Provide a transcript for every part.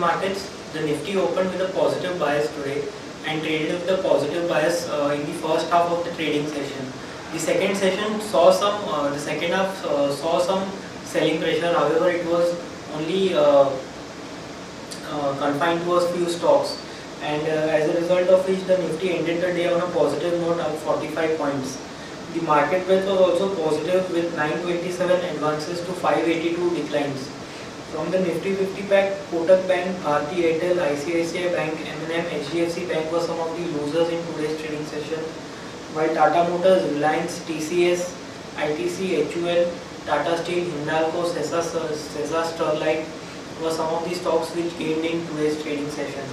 markets, the Nifty opened with a positive bias today and traded with a positive bias in the first half of the trading session. The second session saw the second half saw some selling pressure. However, it was only confined to a few stocks, and as a result of which the Nifty ended the day on a positive note of 45 points. The market breadth was also positive with 927 advances to 582 declines. From the Nifty 50 pack, Kotak Bank, Bharti Airtel, ICICI Bank, M&M, HDFC Bank were some of the losers in today's trading session, while Tata Motors, Reliance, TCS, ITC, HUL, Tata Steel, Hindalco, Sesa Sterlite were some of the stocks which gained in today's trading session.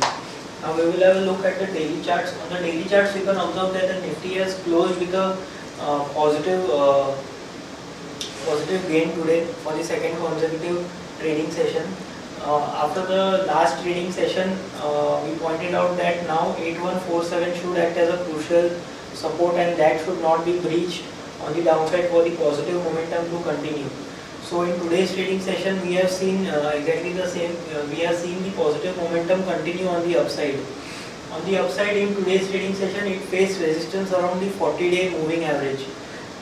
Now we will have a look at the daily charts. On the daily charts, we can observe that the Nifty has closed with a positive gain today for the second consecutive trading session. After the last trading session, we pointed out that now 8147 should act as a crucial support, and that should not be breached on the downside for the positive momentum to continue. So in today's trading session, we have seen exactly the same. We have seen the positive momentum continue on the upside. On the upside in today's trading session, it faced resistance around the 40-day moving average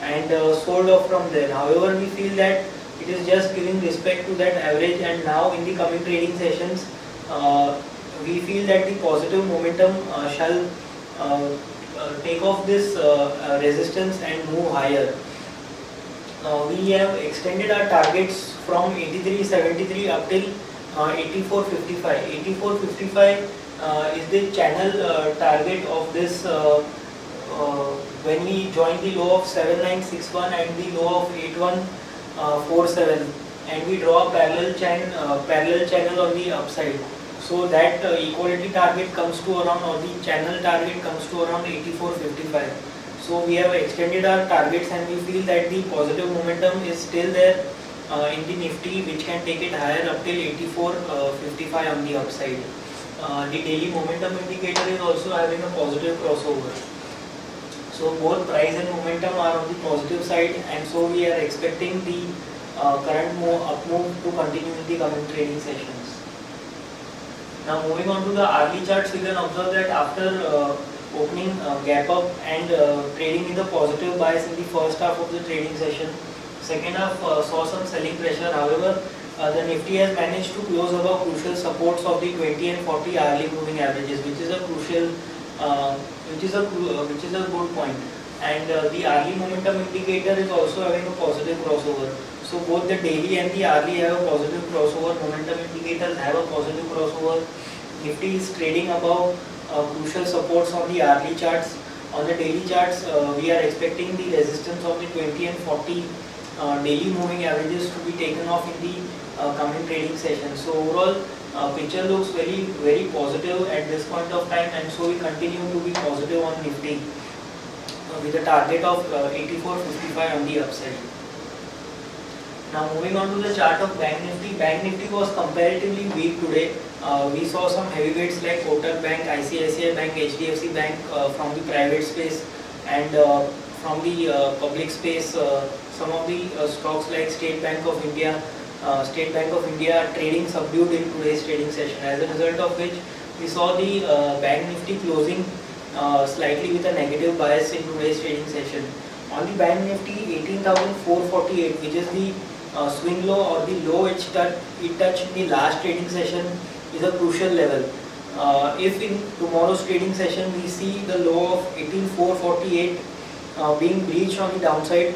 and sold off from there. However, we feel that it is just giving respect to that average, and now in the coming trading sessions, we feel that the positive momentum shall take off this resistance and move higher. We have extended our targets from 83.73 up till 84.55. 84.55 is the channel target of this when we join the low of 7961 and the low of 8147, and we draw a parallel channel on the upside. So that equality target comes to around, or the channel target comes to around 84.55. So we have extended our targets, and we feel that the positive momentum is still there in the Nifty, which can take it higher up till 84.55 on the upside. The daily momentum indicator is also having a positive crossover. So both price and momentum are on the positive side, and so we are expecting the current up move to continue in the coming trading sessions. Now moving on to the hourly charts, we can observe that after opening gap up and trading with a positive bias in the first half of the trading session, second half saw some selling pressure. However, the Nifty has managed to close above crucial supports of the 20 and 40 hourly moving averages, which is a crucial, which is a good point. And the hourly momentum indicator is also having a positive crossover. So both the daily and the hourly have a positive crossover. Momentum indicators have a positive crossover. Nifty is trading above crucial supports on the hourly charts. On the daily charts, we are expecting the resistance of the 20 and 40 daily moving averages to be taken off in the coming trading session. So overall, picture looks very positive at this point of time, and so we continue to be positive on Nifty with a target of 84.55 on the upside. Now moving on to the chart of Bank Nifty. Bank Nifty was comparatively weak today. We saw some heavyweights like Kotak Bank, ICICI Bank, HDFC Bank from the private space, and from the public space, some of the stocks like State Bank of India trading subdued in today's trading session, as a result of which we saw the Bank Nifty closing slightly with a negative bias in today's trading session. On the Bank Nifty, 18,448, which is the swing low, or the low it touched in the last trading session, is a crucial level. If in tomorrow's trading session we see the low of 18,448 being breached on the downside,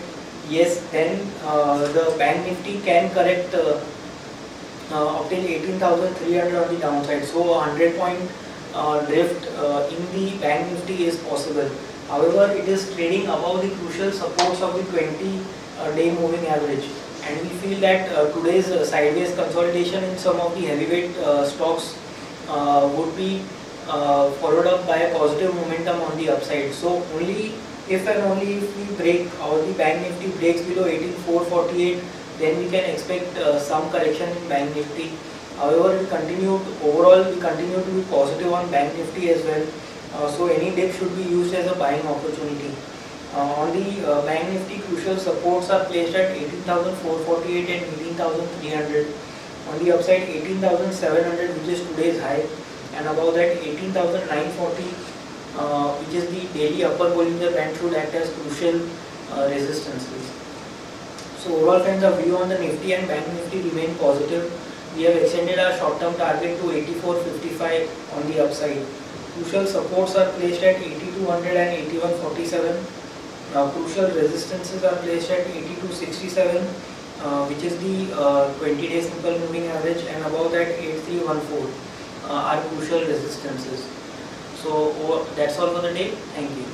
yes, then the Bank Nifty can correct up till 18,300 on the downside. So a 100-point drift in the Bank Nifty is possible. However, it is trading above the crucial supports of the 20-day moving average, and we feel that today's sideways consolidation in some of the heavyweight stocks would be followed up by a positive momentum on the upside. So only if and only if we break, or the Bank Nifty breaks below 18,448, then we can expect some correction in Bank Nifty. However, overall we continue to be positive on Bank Nifty as well. So any dip should be used as a buying opportunity. On the Bank Nifty, crucial supports are placed at 18,448 and 18,300. On the upside 18,700, which is today's high, and above that 18,940, which is the daily upper Bollinger Band, should act as crucial resistances. So overall friends, our view on the Nifty and Bank Nifty remain positive. We have extended our short-term target to 84.55 on the upside. Crucial supports are placed at 8200 and 8147. Crucial resistances are placed at 8267, which is the 20-day simple moving average, and above that 8314 are crucial resistances. So that's all for the day. Thank you.